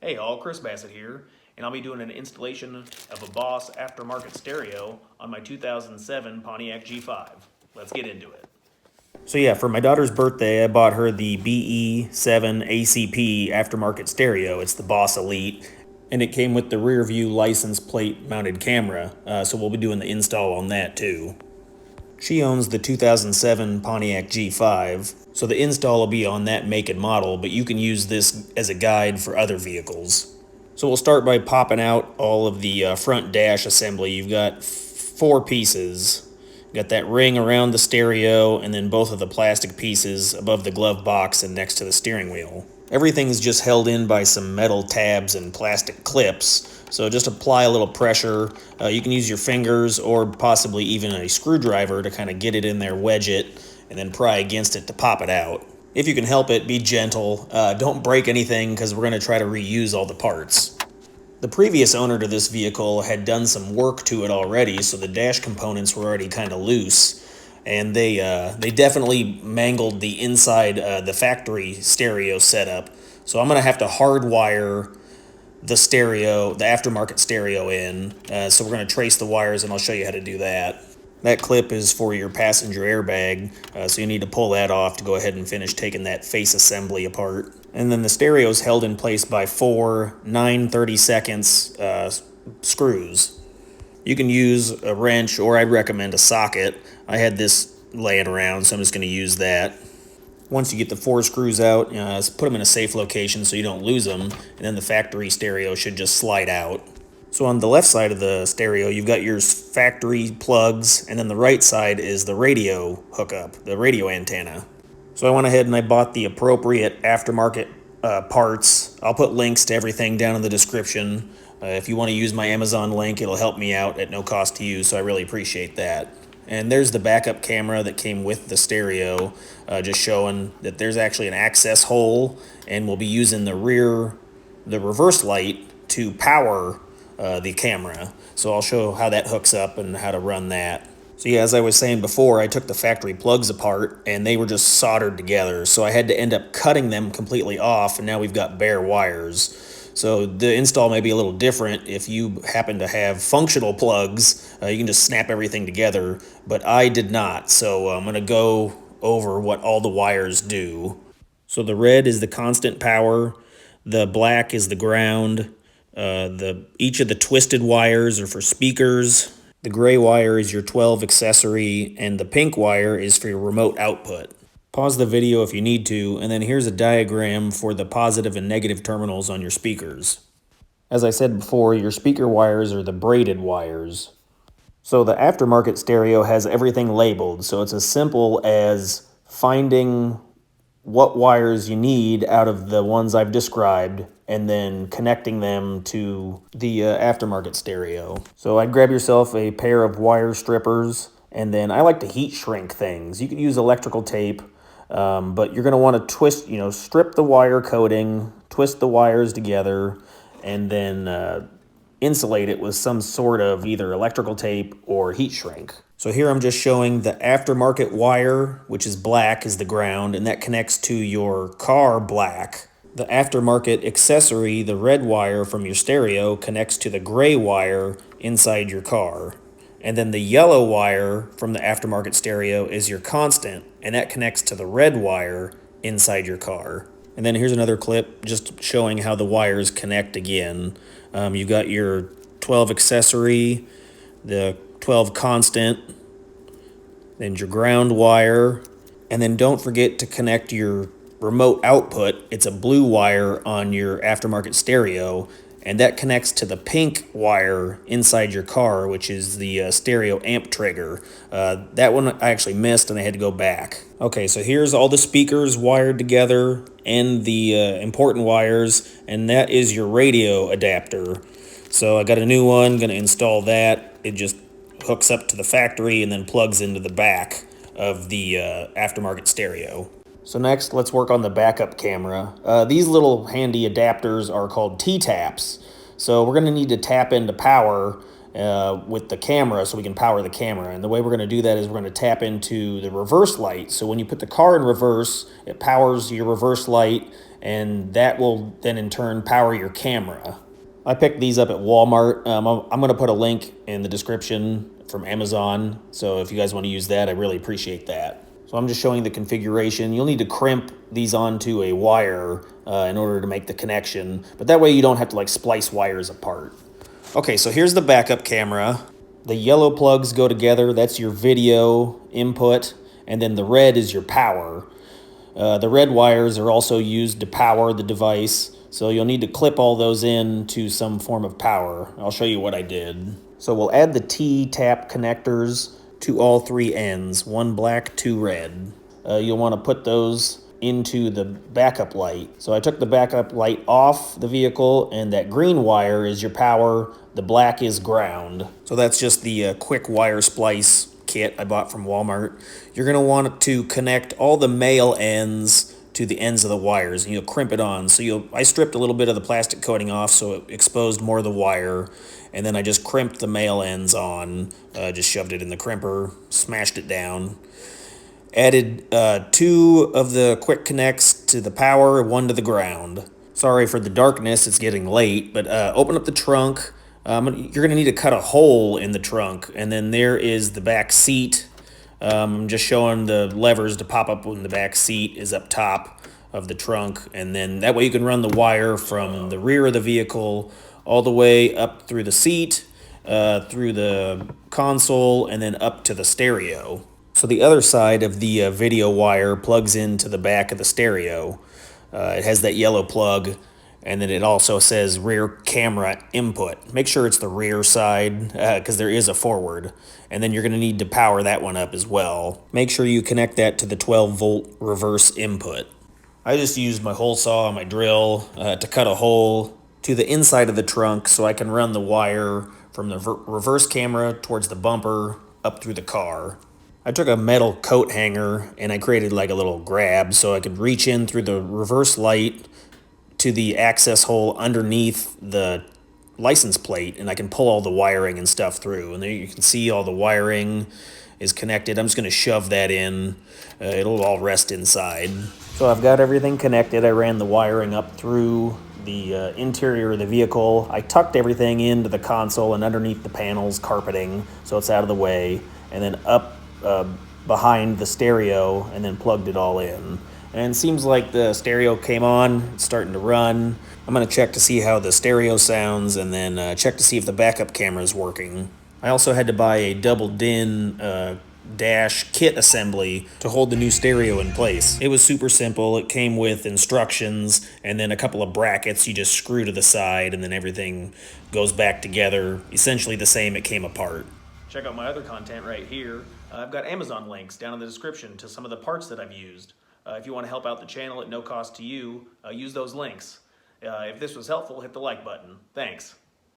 Hey all, Chris Bassett here, and I'll be doing an installation of a Boss aftermarket stereo on my 2007 Pontiac G5. Let's get into it. So yeah, for my daughter's birthday, I bought her the BE7ACP aftermarket stereo. It's the Boss Elite, and it came with the rear view license plate mounted camera, so we'll be doing the install on that too. She owns the 2007 Pontiac G5, so the install will be on that make and model, but you can use this as a guide for other vehicles. So we'll start by popping out all of the front dash assembly. You've got four pieces. You've got that ring around the stereo, and then both of the plastic pieces above the glove box and next to the steering wheel. Everything's just held in by some metal tabs and plastic clips. So just apply a little pressure. You can use your fingers or possibly even a screwdriver to kind of get it in there, wedge it, and then pry against it to pop it out. If you can help it, be gentle. Don't break anything because we're going to try to reuse all the parts. The previous owner to this vehicle had done some work to it already, so the dash components were already kind of loose. And they definitely mangled the inside, the factory stereo setup. So I'm going to have to hardwire the stereo, the aftermarket stereo in. So we're going to trace the wires, and I'll show you how to do that. That clip is for your passenger airbag, so you need to pull that off to go ahead and finish taking that face assembly apart. And then the stereo is held in place by four 9/32 screws. You can use a wrench, or I'd recommend a socket. I had this laying around, so I'm just going to use that. Once you get the four screws out, put them in a safe location so you don't lose them, and then the factory stereo should just slide out. So on the left side of the stereo, you've got your factory plugs, and then the right side is the radio hookup, the radio antenna. So I went ahead and I bought the appropriate aftermarket parts. I'll put links to everything down in the description. If you want to use my Amazon link, it'll help me out at no cost to you, so I really appreciate that. And there's the backup camera that came with the stereo, just showing that there's actually an access hole, and we'll be using the reverse light to power the camera. So I'll show how that hooks up and how to run that. So yeah, as I was saying before, I took the factory plugs apart and they were just soldered together. So I had to end up cutting them completely off, and now we've got bare wires. So the install may be a little different. If you happen to have functional plugs, you can just snap everything together, but I did not. So I'm going to go over what all the wires do. So the red is the constant power, the black is the ground, each of the twisted wires are for speakers, the gray wire is your 12 accessory, and the pink wire is for your remote output. Pause the video if you need to, and then here's a diagram for the positive and negative terminals on your speakers. As I said before, your speaker wires are the braided wires. So the aftermarket stereo has everything labeled, so it's as simple as finding what wires you need out of the ones I've described and then connecting them to the aftermarket stereo. So I'd grab yourself a pair of wire strippers, and then I like to heat shrink things. You could use electrical tape, but you're going to want to strip the wire coating, twist the wires together, and then insulate it with some sort of either electrical tape or heat shrink. So here I'm just showing the aftermarket wire, which is black, is the ground, and that connects to your car black. The aftermarket accessory, the red wire from your stereo, connects to the gray wire inside your car. And then the yellow wire from the aftermarket stereo is your constant, and that connects to the red wire inside your car. And then here's another clip just showing how the wires connect again. You've got your 12 accessory, the 12 constant, then your ground wire, and then don't forget to connect your remote output. It's a blue wire on your aftermarket stereo, and that connects to the pink wire inside your car, which is the stereo amp trigger. That one I actually missed and I had to go back. Okay, so here's all the speakers wired together and the important wires, and that is your radio adapter. So I got a new one, gonna install that. It just hooks up to the factory and then plugs into the back of the aftermarket stereo. So next, let's work on the backup camera. These little handy adapters are called T-taps. So we're gonna need to tap into power with the camera so we can power the camera. And the way we're gonna do that is we're gonna tap into the reverse light. So when you put the car in reverse, it powers your reverse light, and that will then in turn power your camera. I picked these up at Walmart. I'm going to put a link in the description from Amazon, so if you guys want to use that, I really appreciate that. So I'm just showing the configuration. You'll need to crimp these onto a wire in order to make the connection, but that way you don't have to like splice wires apart. Okay, so here's the backup camera. The yellow plugs go together, that's your video input, and then the red is your power. The red wires are also used to power the device, so you'll need to clip all those in to some form of power. I'll show you what I did. So we'll add the T-tap connectors to all three ends, one black, two red. You'll want to put those into the backup light. So I took the backup light off the vehicle, and that green wire is your power, the black is ground. So that's just the quick wire splice kit I bought from Walmart. You're going to want to connect all the male ends to the ends of the wires, and you'll crimp it on. So I stripped a little bit of the plastic coating off so it exposed more of the wire, and then I just crimped the male ends on, just shoved it in the crimper, smashed it down. Added 2 of the quick connects to the power, 1 to the ground. Sorry for the darkness, it's getting late, but open up the trunk. You're going to need to cut a hole in the trunk, and then there is the back seat. I'm just showing the levers to pop up when the back seat is up top of the trunk, and then that way you can run the wire from the rear of the vehicle all the way up through the seat, through the console, and then up to the stereo. So the other side of the video wire plugs into the back of the stereo. It has that yellow plug, and then it also says rear camera input. Make sure it's the rear side because there is a forward, and then you're going to need to power that one up as well. Make sure you connect that to the 12-volt reverse input. I just used my hole saw and my drill to cut a hole to the inside of the trunk so I can run the wire from the reverse camera towards the bumper up through the car. I took a metal coat hanger and I created like a little grab so I could reach in through the reverse light to the access hole underneath the license plate, and I can pull all the wiring and stuff through. And there you can see all the wiring is connected. I'm just going to shove that in. It'll all rest inside. So I've got everything connected. I ran the wiring up through the interior of the vehicle. I tucked everything into the console and underneath the panels, carpeting, so it's out of the way, and then up behind the stereo, and then plugged it all in. And it seems like the stereo came on, it's starting to run. I'm going to check to see how the stereo sounds, and then check to see if the backup camera is working. I also had to buy a double DIN dash kit assembly to hold the new stereo in place. It was super simple. It came with instructions and then a couple of brackets you just screw to the side, and then everything goes back together essentially the same it came apart. Check out my other content right here. I've got Amazon links down in the description to some of the parts that I've used. If you want to help out the channel at no cost to you, use those links. If this was helpful, hit the like button. Thanks.